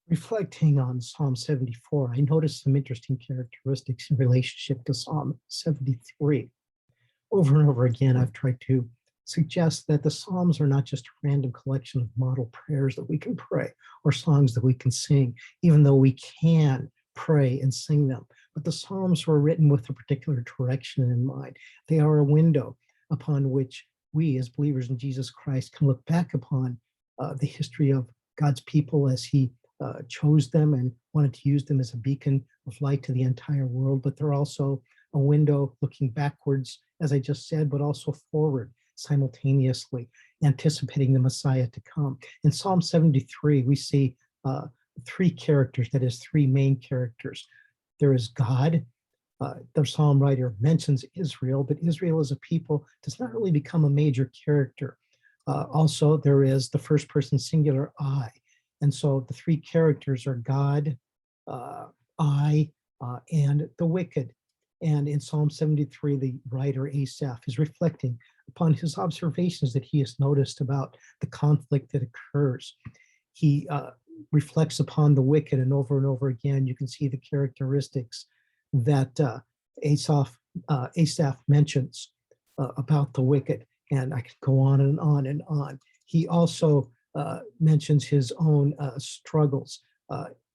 Reflecting on Psalm 74, I noticed some interesting characteristics in relationship to Psalm 73. Over and over again, I've tried to suggest that the Psalms are not just a random collection of model prayers that we can pray or songs that we can sing, even though we can pray and sing them. But the Psalms were written with a particular direction in mind. They are a window upon which we, as believers in Jesus Christ, can look back upon the history of God's people as He chose them and wanted to use them as a beacon of light to the entire world. But they're also a window looking backwards, as I just said, but also forward simultaneously, anticipating the Messiah to come. In Psalm 73, we see three characters, that is, three main characters. There is God. The psalm writer mentions Israel, but Israel as a people does not really become a major character. Also, there is the first person singular I. And so the three characters are God, I, and the wicked. And in Psalm 73, the writer Asaph is reflecting upon his observations that he has noticed about the conflict that occurs. He reflects upon the wicked, and over again, you can see the characteristics that Asaph mentions about the wicked. And I could go on and on and on. He also mentions his own struggles.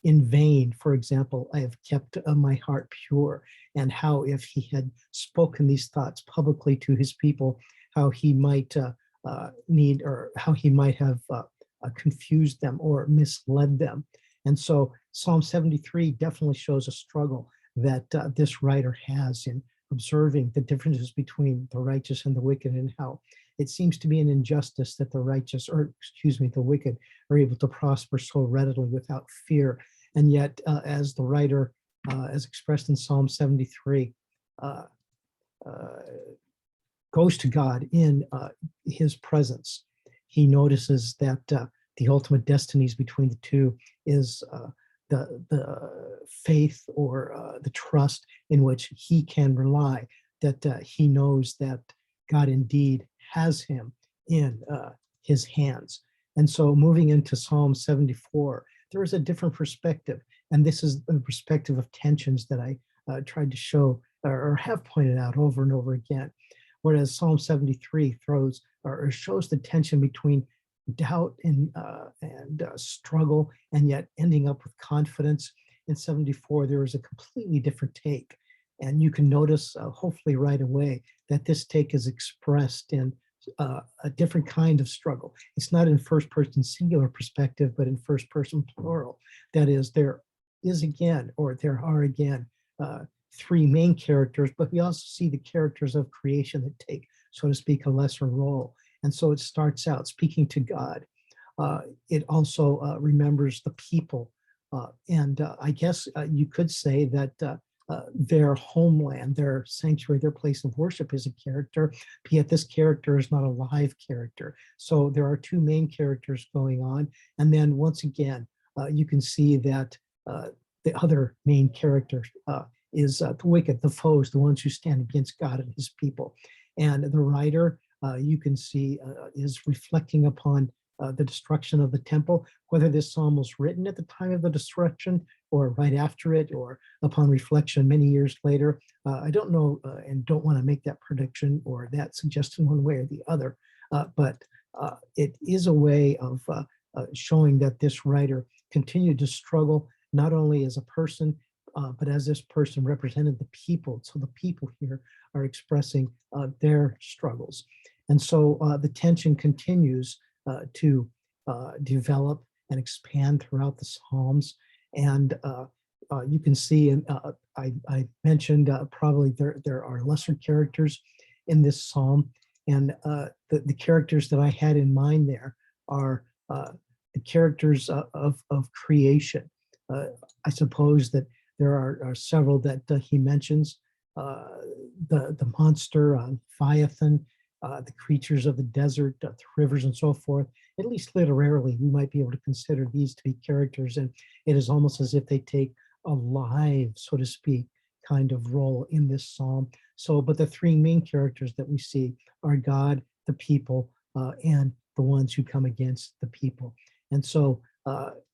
In vain, for example, I have kept my heart pure, and how if he had spoken these thoughts publicly to his people, how he might need, or how he might have confused them or misled them. And so Psalm 73 definitely shows a struggle that this writer has in observing the differences between the righteous and the wicked, and how it seems to be an injustice that the righteous, or excuse me, the wicked, are able to prosper so readily without fear. And yet, as the writer, as expressed in Psalm 73, goes to God in his presence, he notices that the ultimate destinies between the two is the faith, or the trust in which he can rely, that he knows that God indeed has him in his hands. And so moving into Psalm 74, there is a different perspective. And this is the perspective of tensions that I tried to show, or have pointed out over and over again. Whereas Psalm 73 throws or shows the tension between doubt and struggle, and yet ending up with confidence. In 74, there is a completely different take. And you can notice, hopefully right away, that this take is expressed in a different kind of struggle. It's not in first person singular perspective, but in first person plural. That is, there is again, or there are again, three main characters, but we also see the characters of creation that take, so to speak, a lesser role. And so it starts out speaking to God. It also remembers the people. And I guess you could say that their homeland, their sanctuary, their place of worship is a character, but yet this character is not a live character. So there are two main characters going on. And then once again, you can see that the other main character is the wicked, the foes, the ones who stand against God and his people. And the writer, you can see, is reflecting upon the destruction of the temple, whether this psalm was written at the time of the destruction or right after it, or upon reflection many years later. I don't know, and don't want to make that prediction or that suggestion one way or the other, but it is a way of showing that this writer continued to struggle, not only as a person, but as this person represented the people. So the people here are expressing their struggles. And so the tension continues to develop and expand throughout the Psalms. And you can see, and I mentioned probably there are lesser characters in this Psalm. And the characters that I had in mind there are the characters of creation. I suppose that there are several that he mentions. The monster, Leviathan, the creatures of the desert, the rivers, and so forth. At least literarily, we might be able to consider these to be characters, and it is almost as if they take a live, so to speak, kind of role in this psalm. So, but the three main characters that we see are God, the people, and the ones who come against the people. And so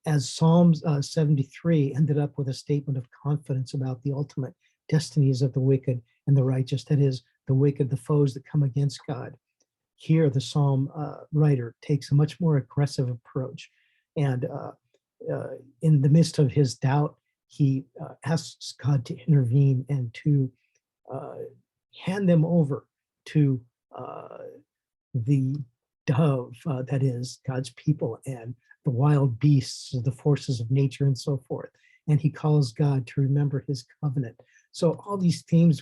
as Psalms 73 ended up with a statement of confidence about the ultimate destinies of the wicked and the righteous, that is, the wicked, the foes that come against God. Here, the psalm writer takes a much more aggressive approach. And in the midst of his doubt, he asks God to intervene and to hand them over to the dove, that is God's people, and the wild beasts, the forces of nature, and so forth. And he calls God to remember his covenant. So all these themes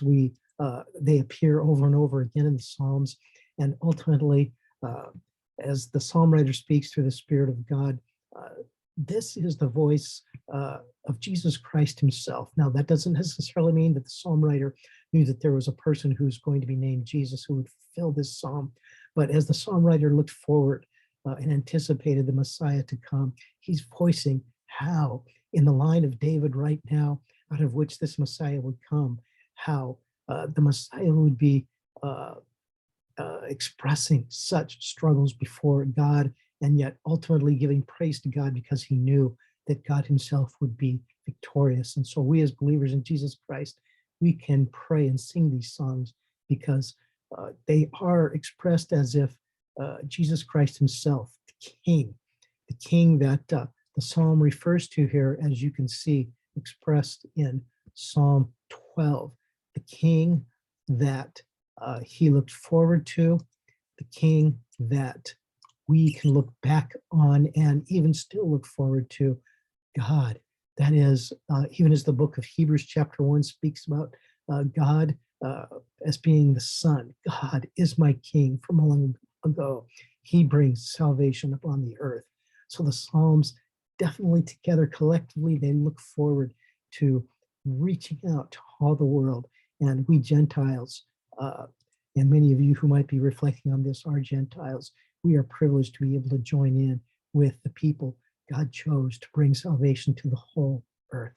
they appear over and over again in the Psalms, and ultimately, as the psalm writer speaks through the Spirit of God, this is the voice of Jesus Christ himself. Now, that doesn't necessarily mean that the psalm writer knew that there was a person who's going to be named Jesus who would fill this psalm. But as the psalm writer looked forward and anticipated the Messiah to come, he's voicing how, in the line of David right now, out of which this Messiah would come, how the Messiah would be expressing such struggles before God, and yet ultimately giving praise to God because he knew that God himself would be victorious. And so we as believers in Jesus Christ, we can pray and sing these songs because they are expressed as if Jesus Christ himself, the king that the psalm refers to here, as you can see expressed in Psalm 12, the king that he looked forward to, the king that we can look back on and even still look forward to, God. That is, even as the book of Hebrews chapter 1 speaks about God as being the Son. God is my king from long ago. He brings salvation upon the earth. So the Psalms definitely together collectively, they look forward to reaching out to all the world. And we Gentiles, and many of you who might be reflecting on this are Gentiles, we are privileged to be able to join in with the people God chose to bring salvation to the whole earth.